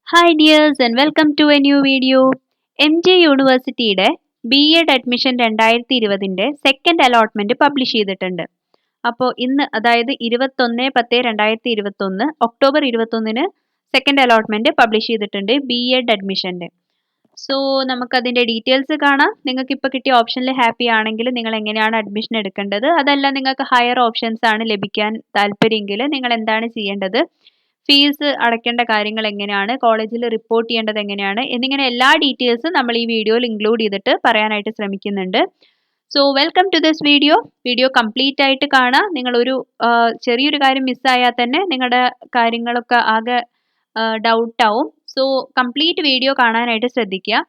Hi dears and welcome to a new video. MJ യൂണിവേഴ്സിറ്റിയുടെ B.Ed admission 2020ന്റെ second allotment publish ചെയ്തിട്ടുണ്ട്. അപ്പോൾ ഇന്ന് അതായത് 21/10/2021 ഒക്ടോബർ 21-ന് സെക്കൻഡ് അലോട്ട്മെന്റ് പബ്ലിഷ് ചെയ്തിട്ടുണ്ട് B.Ed അഡ്മിഷന്റെ. സോ നമുക്കതിന്റെ ഡീറ്റെയിൽസ് കാണാം. നിങ്ങൾക്ക് ഇപ്പോൾ കിട്ടിയ ഓപ്ഷനിൽ ഹാപ്പി ആണെങ്കിൽ നിങ്ങൾ എങ്ങനെയാണ് അഡ്മിഷൻ എടുക്കേണ്ടത്, അതല്ല നിങ്ങൾക്ക് ഹയർ ഓപ്ഷൻസ് ആണ് ലഭിക്കാൻ താല്പര്യമെങ്കിൽ നിങ്ങൾ എന്താണ് ചെയ്യേണ്ടത്, ഫീസ് അടയ്ക്കേണ്ട കാര്യങ്ങൾ എങ്ങനെയാണ്, കോളേജിൽ റിപ്പോർട്ട് ചെയ്യേണ്ടത് എങ്ങനെയാണ് എന്നിങ്ങനെ എല്ലാ ഡീറ്റെയിൽസും നമ്മൾ ഈ വീഡിയോയിൽ ഇൻക്ലൂഡ് ചെയ്തിട്ട് പറയാനായിട്ട് ശ്രമിക്കുന്നുണ്ട്. So welcome to this video complete ആയിട്ട് കാണാം. നിങ്ങളൊരു ചെറിയൊരു കാര്യം മിസ്സായാൽ തന്നെ നിങ്ങളുടെ കാര്യങ്ങളൊക്കെ ആകെ ഡൗട്ട് ആവും. സോ കംപ്ലീറ്റ് വീഡിയോ കാണാനായിട്ട് ശ്രദ്ധിക്കുക.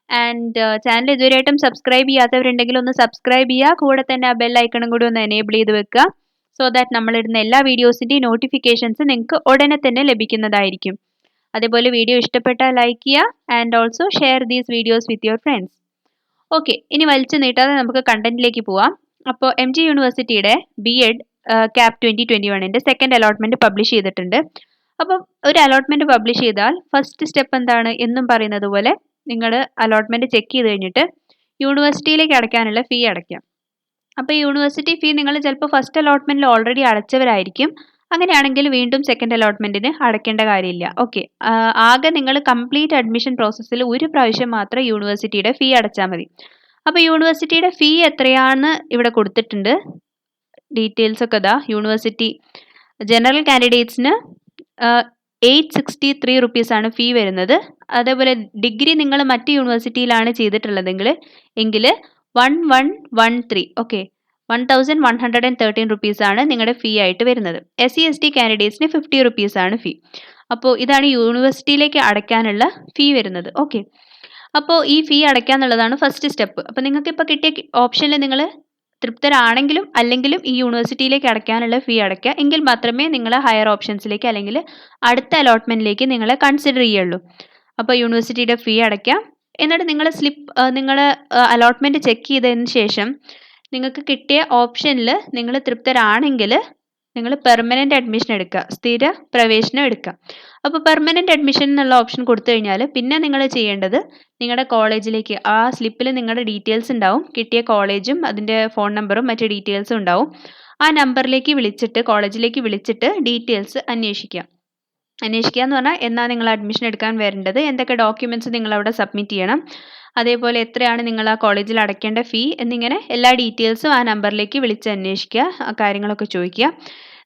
ആൻഡ് ചാനൽ ഇതുവരെയായിട്ടും സബ്സ്ക്രൈബ് ചെയ്യാത്തവരുണ്ടെങ്കിൽ ഒന്ന് സബ്സ്ക്രൈബ് ചെയ്യുക. കൂടെ തന്നെ ആ ബെൽ ഐക്കണും കൂടി ഒന്ന് എനേബിൾ ചെയ്ത് വെക്കുക. സോ ദാറ്റ് നമ്മളിടുന്ന എല്ലാ വീഡിയോസിൻ്റെയും നോട്ടിഫിക്കേഷൻസ് നിങ്ങൾക്ക് ഉടനെ തന്നെ ലഭിക്കുന്നതായിരിക്കും. അതേപോലെ വീഡിയോ ഇഷ്ടപ്പെട്ടാൽ ലൈക്ക് ചെയ്യുക and also share these videos with your friends. Okay, ഇനി വലിച്ചു നീട്ടാതെ നമുക്ക് കണ്ടന്റിലേക്ക് പോവാം. അപ്പോൾ MG യൂണിവേഴ്സിറ്റിയുടെ B.Ed CAP 2021ന്റെ സെക്കൻഡ് അലോട്ട്മെന്റ് പബ്ലിഷ് ചെയ്തിട്ടുണ്ട്. അപ്പോൾ ഒരു അലോട്ട്മെന്റ് പബ്ലിഷ് ചെയ്താൽ ഫസ്റ്റ് സ്റ്റെപ്പ് എന്താണ് എന്നും പറയുന്നത് പോലെ നിങ്ങൾ അലോട്ട്മെന്റ് ചെക്ക് ചെയ്ത് കഴിഞ്ഞിട്ട് യൂണിവേഴ്സിറ്റിയിലേക്ക് അടയ്ക്കാനുള്ള ഫീ അടയ്ക്കാം. അപ്പോൾ യൂണിവേഴ്സിറ്റി ഫീ നിങ്ങൾ ചിലപ്പോൾ ഫസ്റ്റ് അലോട്ട്മെന്റിൽ ഓൾറെഡി അടച്ചവരായിരിക്കും. അങ്ങനെയാണെങ്കിൽ വീണ്ടും സെക്കൻഡ് അലോട്ട്മെന്റിന് അടയ്ക്കേണ്ട കാര്യമില്ല. ഓക്കെ, ആകെ നിങ്ങൾ കംപ്ലീറ്റ് അഡ്മിഷൻ പ്രോസസ്സിൽ ഒരു പ്രാവശ്യം മാത്രം യൂണിവേഴ്സിറ്റിയുടെ ഫീ അടച്ചാൽ മതി. അപ്പോൾ യൂണിവേഴ്സിറ്റിയുടെ ഫീ എത്രയാണെന്ന് ഇവിടെ കൊടുത്തിട്ടുണ്ട്. ഡീറ്റെയിൽസ് ഒക്കെ ഇതാ. യൂണിവേഴ്സിറ്റി ജനറൽ കാൻഡിഡേറ്റ്സിന് 863 റുപ്പീസാണ് ഫീ വരുന്നത്. അതേപോലെ ഡിഗ്രി നിങ്ങൾ മറ്റ് യൂണിവേഴ്സിറ്റിയിലാണ് ചെയ്തിട്ടുള്ളതെങ്കിൽ 1113 ഓക്കെ 1113 റുപ്പീസാണ് നിങ്ങളുടെ ഫീ ആയിട്ട് വരുന്നത്. SC/ST കാൻഡിഡേറ്റ്സിന് 50 റുപ്പീസാണ് ഫീ. അപ്പോൾ ഇതാണ് യൂണിവേഴ്സിറ്റിയിലേക്ക് അടയ്ക്കാനുള്ള ഫീ വരുന്നത്. ഓക്കെ, അപ്പോൾ ഈ ഫീ അടയ്ക്കാന്നുള്ളതാണ് ഫസ്റ്റ് സ്റ്റെപ്പ്. അപ്പോൾ നിങ്ങൾക്ക് ഇപ്പോൾ കിട്ടിയ ഓപ്ഷനിൽ നിങ്ങൾ തൃപ്തരാണെങ്കിലും അല്ലെങ്കിലും ഈ യൂണിവേഴ്സിറ്റിയിലേക്ക് അടയ്ക്കാനുള്ള ഫീ അടയ്ക്കുക. എങ്കിൽ മാത്രമേ നിങ്ങൾ ഹയർ ഓപ്ഷൻസിലേക്ക് അല്ലെങ്കിൽ അടുത്ത അലോട്ട്മെന്റിലേക്ക് നിങ്ങളെ കൺസിഡർ ചെയ്യുള്ളൂ. അപ്പോൾ യൂണിവേഴ്സിറ്റിയുടെ ഫീ അടയ്ക്കാം. എന്നിട്ട് നിങ്ങൾ നിങ്ങളുടെ അലോട്ട്മെന്റ് ചെക്ക് ചെയ്തതിന് ശേഷം നിങ്ങൾക്ക് കിട്ടിയ ഓപ്ഷനിൽ നിങ്ങൾ തൃപ്തരാണെങ്കിൽ നിങ്ങൾ പെർമനന്റ് അഡ്മിഷൻ എടുക്കുക, സ്ഥിര പ്രവേശനം എടുക്കുക. അപ്പോൾ പെർമനന്റ് അഡ്മിഷൻ എന്നുള്ള ഓപ്ഷൻ കൊടുത്തു കഴിഞ്ഞാൽ പിന്നെ നിങ്ങൾ ചെയ്യേണ്ടത് നിങ്ങളുടെ കോളേജിലേക്ക്, ആ സ്ലിപ്പിൽ നിങ്ങളുടെ ഡീറ്റെയിൽസ് ഉണ്ടാവും, കിട്ടിയ കോളേജും അതിൻ്റെ ഫോൺ നമ്പറും മറ്റു ഡീറ്റെയിൽസും ഉണ്ടാവും. ആ നമ്പറിലേക്ക് വിളിച്ചിട്ട് കോളേജിലേക്ക് വിളിച്ചിട്ട് ഡീറ്റെയിൽസ് അന്വേഷിക്കുക എന്ന് പറഞ്ഞാൽ എന്നാ നിങ്ങൾ അഡ്മിഷൻ എടുക്കാൻ വരേണ്ടത്, എന്തൊക്കെ ഡോക്യുമെന്റ്സ് നിങ്ങൾ അവിടെ സബ്മിറ്റ് ചെയ്യണം, അതേപോലെ എത്രയാണ് നിങ്ങൾ ആ കോളേജിൽ അടയ്ക്കേണ്ട ഫീ എന്നിങ്ങനെ എല്ലാ ഡീറ്റെയിൽസും ആ നമ്പറിലേക്ക് വിളിച്ച് അന്വേഷിക്കുക, ആ കാര്യങ്ങളൊക്കെ ചോദിക്കുക.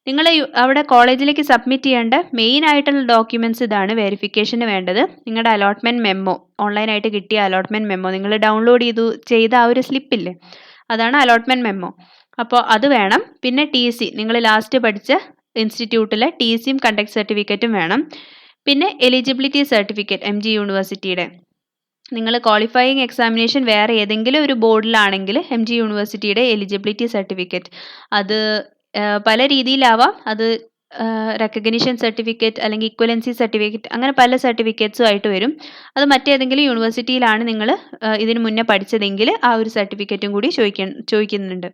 നിങ്ങൾ അവിടെ കോളേജിലേക്ക് സബ്മിറ്റ് ചെയ്യേണ്ട മെയിൻ ആയിട്ടുള്ള ഡോക്യുമെന്റ്സ് ഇതാണ്. വെരിഫിക്കേഷന് വേണ്ടത് നിങ്ങളുടെ അലോട്ട്മെന്റ് മെമ്മോ, ഓൺലൈനായിട്ട് കിട്ടിയ അലോട്ട്മെന്റ് മെമ്മോ, നിങ്ങൾ ഡൗൺലോഡ് ചെയ്ത ആ ഒരു സ്ലിപ്പില്ലേ, അതാണ് അലോട്ട്മെന്റ് മെമ്മോ. അപ്പോൾ അത് വേണം. പിന്നെ TC, നിങ്ങൾ ലാസ്റ്റ് പഠിച്ച ഇൻസ്റ്റിറ്റ്യൂട്ടിലെ TCയും കണ്ടക്ട് സർട്ടിഫിക്കറ്റും വേണം. പിന്നെ എലിജിബിലിറ്റി സർട്ടിഫിക്കറ്റ് MG യൂണിവേഴ്സിറ്റിയുടെ, നിങ്ങൾ ക്വാളിഫയിങ് എക്സാമിനേഷൻ വേറെ ഏതെങ്കിലും ഒരു ബോർഡിലാണെങ്കിൽ MG യൂണിവേഴ്സിറ്റിയുടെ എലിജിബിലിറ്റി സർട്ടിഫിക്കറ്റ്, അത് പല രീതിയിലാവാം. അത് റെക്കഗ്നിഷൻ സർട്ടിഫിക്കറ്റ് അല്ലെങ്കിൽ ഇക്വലൻസി സർട്ടിഫിക്കറ്റ്, അങ്ങനെ പല സർട്ടിഫിക്കറ്റ്സും ആയിട്ട് വരും. അത് മറ്റേതെങ്കിലും യൂണിവേഴ്സിറ്റിയിലാണ് നിങ്ങൾ ഇതിന് മുന്നേ പഠിച്ചതെങ്കിൽ ആ ഒരു സർട്ടിഫിക്കറ്റും കൂടി ചോദിക്കുന്നുണ്ട്.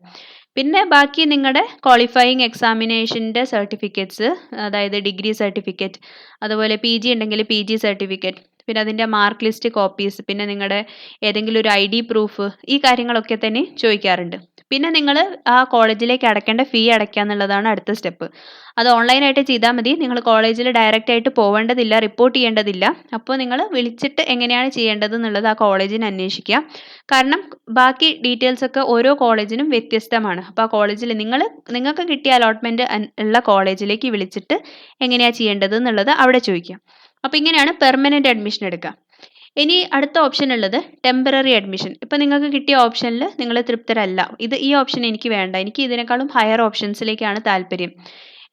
പിന്നെ ബാക്കി നിങ്ങളുടെ ക്വാളിഫയിങ് എക്സാമിനേഷൻ്റെ സർട്ടിഫിക്കറ്റ്സ്, അതായത് ഡിഗ്രി സർട്ടിഫിക്കറ്റ്, അതുപോലെ PG ഉണ്ടെങ്കിൽ PG സർട്ടിഫിക്കറ്റ്, പിന്നെ അതിൻ്റെ മാർക്ക് ലിസ്റ്റ് കോപ്പീസ്, പിന്നെ നിങ്ങളുടെ ഏതെങ്കിലും ഒരു ID പ്രൂഫ്, ഈ കാര്യങ്ങളൊക്കെ തന്നെ ചോദിക്കാറുണ്ട്. പിന്നെ നിങ്ങൾ ആ കോളേജിലേക്ക് അടയ്ക്കേണ്ട ഫീ അടയ്ക്കുക എന്നുള്ളതാണ് അടുത്ത സ്റ്റെപ്പ്. അത് ഓൺലൈനായിട്ട് ചെയ്താൽ മതി. നിങ്ങൾ കോളേജിൽ ഡയറക്റ്റ് ആയിട്ട് പോവേണ്ടതില്ല, റിപ്പോർട്ട് ചെയ്യേണ്ടതില്ല. അപ്പോൾ നിങ്ങൾ വിളിച്ചിട്ട് എങ്ങനെയാണ് ചെയ്യേണ്ടത് എന്നുള്ളത് ആ കോളേജിന് അന്വേഷിക്കുക. കാരണം ബാക്കി ഡീറ്റെയിൽസ് ഒക്കെ ഓരോ കോളേജിനും വ്യത്യസ്തമാണ്. അപ്പോൾ ആ കോളേജിൽ നിങ്ങൾക്ക് കിട്ടിയ അലോട്ട്മെന്റ് ഉള്ള കോളേജിലേക്ക് വിളിച്ചിട്ട് എങ്ങനെയാണ് ചെയ്യേണ്ടത് എന്നുള്ളത് അവിടെ ചോദിക്കുക. അപ്പോൾ ഇങ്ങനെയാണ് പെർമനന്റ് അഡ്മിഷൻ എടുക്കുക. ഇനി അടുത്ത ഓപ്ഷൻ ഉള്ളത് ടെമ്പററി അഡ്മിഷൻ. ഇപ്പോൾ നിങ്ങൾക്ക് കിട്ടിയ ഓപ്ഷനിൽ നിങ്ങൾ തൃപ്തരല്ല, ഈ ഓപ്ഷൻ എനിക്ക് വേണ്ട, എനിക്ക് ഇതിനേക്കാളും ഹയർ ഓപ്ഷൻസിലേക്കാണ് താല്പര്യം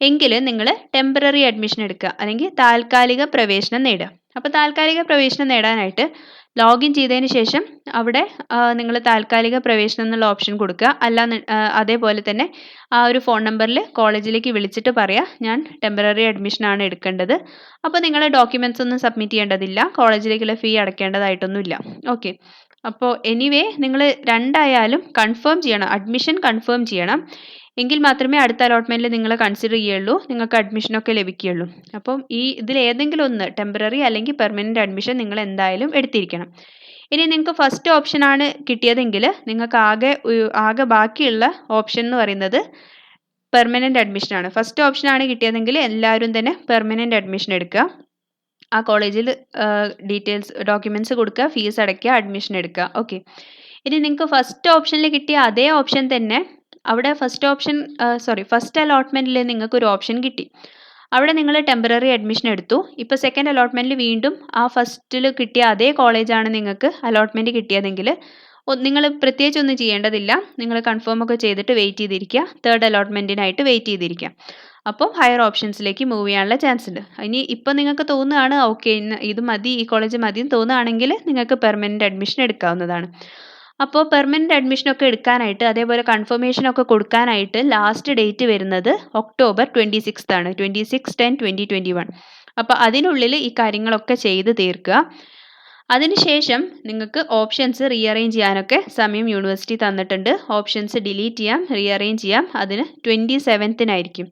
എങ്കിൽ നിങ്ങൾ ടെമ്പററി അഡ്മിഷൻ എടുക്കുക, അല്ലെങ്കിൽ താൽക്കാലിക പ്രവേശനം നേടുക. അപ്പോൾ താൽക്കാലിക പ്രവേശനം നേടാനായിട്ട് ലോഗിൻ ചെയ്തതിന് ശേഷം അവിടെ നിങ്ങൾ താൽക്കാലിക പ്രവേശനം എന്നുള്ള ഓപ്ഷൻ കൊടുക്കുക. അതേപോലെ തന്നെ ആ ഒരു ഫോൺ നമ്പറിൽ കോളേജിലേക്ക് വിളിച്ചിട്ട് പറയുക, ഞാൻ ടെമ്പററി അഡ്മിഷനാണ് എടുക്കേണ്ടത്. അപ്പോൾ നിങ്ങൾ ഡോക്യുമെന്റ്സ് ഒന്നും സബ്മിറ്റ് ചെയ്യേണ്ടതില്ല, കോളേജിലേക്കുള്ള ഫീ അടയ്ക്കേണ്ടതായിട്ടൊന്നുമില്ല. ഓക്കെ, അപ്പോൾ എനിവേ നിങ്ങൾ രണ്ടായാലും കൺഫേം ചെയ്യണം, അഡ്മിഷൻ കൺഫേം ചെയ്യണം. എങ്കിൽ മാത്രമേ അടുത്ത അലോട്ട്മെൻറ്റിൽ നിങ്ങളെ കൺസിഡർ ചെയ്യുള്ളൂ, നിങ്ങൾക്ക് അഡ്മിഷനൊക്കെ ലഭിക്കുകയുള്ളൂ. അപ്പം ഇതിൽ ഏതെങ്കിലും ഒന്ന് ടെമ്പററി അല്ലെങ്കിൽ പെർമനൻറ്റ് അഡ്മിഷൻ നിങ്ങൾ എന്തായാലും എടുത്തിരിക്കണം. ഇനി നിങ്ങൾക്ക് ഫസ്റ്റ് ഓപ്ഷനാണ് കിട്ടിയതെങ്കിൽ നിങ്ങൾക്ക് ആകെ ബാക്കിയുള്ള ഓപ്ഷൻ എന്ന് പറയുന്നത് പെർമനൻറ്റ് അഡ്മിഷനാണ്. ഫസ്റ്റ് ഓപ്ഷനാണ് കിട്ടിയതെങ്കിൽ എല്ലാവരും തന്നെ പെർമനൻറ്റ് അഡ്മിഷൻ എടുക്കുക. ആ കോളേജിൽ ഡോക്യുമെൻറ്റ്സ് കൊടുക്കുക, ഫീസ് അടയ്ക്കുക, അഡ്മിഷൻ എടുക്കുക. ഓക്കെ. ഇനി നിങ്ങൾക്ക് ഫസ്റ്റ് ഓപ്ഷനിൽ കിട്ടിയ അതേ ഓപ്ഷൻ തന്നെ അവിടെ ഫസ്റ്റ് അലോട്ട്മെൻറ്റിൽ നിങ്ങൾക്കൊരു ഓപ്ഷൻ കിട്ടി. അവിടെ നിങ്ങൾ ടെമ്പററി അഡ്മിഷൻ എടുത്തു. ഇപ്പോൾ സെക്കൻഡ് അലോട്ട്മെൻറ്റിൽ വീണ്ടും ആ ഫസ്റ്റിൽ കിട്ടിയ അതേ കോളേജാണ് നിങ്ങൾക്ക് അലോട്ട്മെൻറ്റ് കിട്ടിയതെങ്കിൽ നിങ്ങൾ പ്രത്യേകിച്ച് ഒന്നും ചെയ്യേണ്ടതില്ല. നിങ്ങൾ കൺഫേം ഒക്കെ ചെയ്തിട്ട് വെയിറ്റ് ചെയ്തിരിക്കുക. തേർഡ് അലോട്ട്മെൻറ്റിനായിട്ട് വെയിറ്റ് ചെയ്തിരിക്കുക. അപ്പോൾ ഹയർ ഓപ്ഷൻസിലേക്ക് മൂവ് ചെയ്യാനുള്ള ചാൻസ് ഉണ്ട്. ഇനി ഇപ്പോൾ നിങ്ങൾക്ക് തോന്നുകയാണ് ഓക്കെ ഇത് മതി, ഈ കോളേജ് മതി എന്ന് തോന്നുകയാണെങ്കിൽ നിങ്ങൾക്ക് പെർമനൻറ്റ് അഡ്മിഷൻ എടുക്കാവുന്നതാണ്. അപ്പോൾ പെർമനൻറ്റ് അഡ്മിഷനൊക്കെ എടുക്കാനായിട്ട് അതേപോലെ കൺഫർമേഷനൊക്കെ കൊടുക്കാനായിട്ട് ലാസ്റ്റ് ഡേറ്റ് വരുന്നത് October 26 ആണ്. 26/10/2021. അപ്പോൾ അതിനുള്ളിൽ ഈ കാര്യങ്ങളൊക്കെ ചെയ്ത് തീർക്കുക. അതിനുശേഷം നിങ്ങൾക്ക് ഓപ്ഷൻസ് റീഅറേഞ്ച് ചെയ്യാനൊക്കെ സമയം യൂണിവേഴ്സിറ്റി തന്നിട്ടുണ്ട്. ഓപ്ഷൻസ് ഡിലീറ്റ് ചെയ്യാം, റീഅറേഞ്ച് ചെയ്യാം. അതിന് 27-നായിരിക്കും.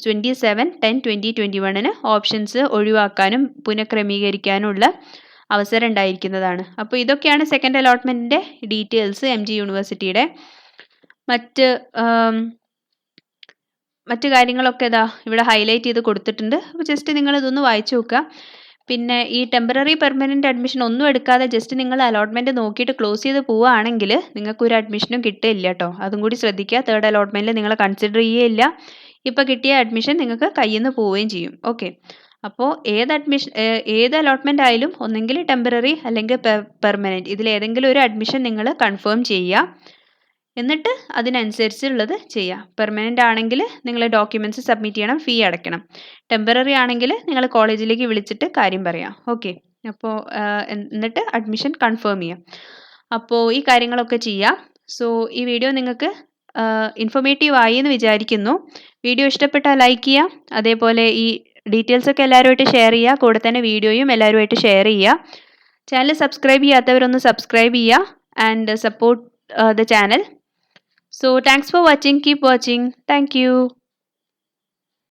27/10/2021 ഓപ്ഷൻസ് ഒഴിവാക്കാനും പുനഃക്രമീകരിക്കാനുള്ള അവസരം ഉണ്ടായിരിക്കുന്നതാണ്. അപ്പോൾ ഇതൊക്കെയാണ് സെക്കൻഡ് അലോട്ട്മെൻറ്റിൻ്റെ ഡീറ്റെയിൽസ്. MG യൂണിവേഴ്സിറ്റിയുടെ മറ്റ് കാര്യങ്ങളൊക്കെ ഇവിടെ ഹൈലൈറ്റ് ചെയ്ത് കൊടുത്തിട്ടുണ്ട്. അപ്പോൾ ജസ്റ്റ് നിങ്ങളിതൊന്ന് വായിച്ചു നോക്കുക. പിന്നെ ഈ ടെമ്പററി പെർമനൻറ്റ് അഡ്മിഷൻ ഒന്നും എടുക്കാതെ ജസ്റ്റ് നിങ്ങൾ അലോട്ട്മെൻറ്റ് നോക്കിയിട്ട് ക്ലോസ് ചെയ്ത് പോവുകയാണെങ്കിൽ നിങ്ങൾക്കൊരു അഡ്മിഷനും കിട്ടില്ല കേട്ടോ. അതും കൂടി ശ്രദ്ധിക്കുക. തേർഡ് അലോട്ട്മെൻറ്റിൽ നിങ്ങൾ കൺസിഡർ ചെയ്യുകയില്ല. ഇപ്പോൾ കിട്ടിയ അഡ്മിഷൻ നിങ്ങൾക്ക് കയ്യിൽ നിന്ന് പോവുകയും ചെയ്യും. ഓക്കെ. അപ്പോൾ ഏത് അലോട്ട്മെൻ്റ് ആയാലും ഒന്നെങ്കിൽ ടെമ്പററി അല്ലെങ്കിൽ പെർമനൻറ്റ് ഇതിലേതെങ്കിലും ഒരു അഡ്മിഷൻ നിങ്ങൾ കൺഫേം ചെയ്യുക. എന്നിട്ട് അതിനനുസരിച്ചുള്ളത് ചെയ്യുക. പെർമനൻ്റ് ആണെങ്കിൽ നിങ്ങൾ ഡോക്യുമെൻറ്റ്സ് സബ്മിറ്റ് ചെയ്യണം, ഫീ അടയ്ക്കണം. ടെമ്പററി ആണെങ്കിൽ നിങ്ങൾ കോളേജിലേക്ക് വിളിച്ചിട്ട് കാര്യം പറയാം. ഓക്കെ. അപ്പോൾ എന്നിട്ട് അഡ്മിഷൻ കൺഫേം ചെയ്യാം. അപ്പോൾ ഈ കാര്യങ്ങളൊക്കെ ചെയ്യാം. സോ ഈ വീഡിയോ നിങ്ങൾക്ക് ഇൻഫോർമേറ്റീവ് ആയി എന്ന് വിചാരിക്കുന്നു. വീഡിയോ ഇഷ്ടപ്പെട്ടാൽ ലൈക്ക് ചെയ്യുക. അതേപോലെ ഈ ഡീറ്റെയിൽസൊക്കെ എല്ലാവരുമായിട്ട് ഷെയർ ചെയ്യുക. കൂടെ തന്നെ വീഡിയോയും എല്ലാവരുമായിട്ട് ഷെയർ ചെയ്യുക. ചാനൽ സബ്സ്ക്രൈബ് ചെയ്യാത്തവരൊന്ന് സബ്സ്ക്രൈബ് ചെയ്യുക and support the channel. So thanks for watching. Keep watching. Thank you.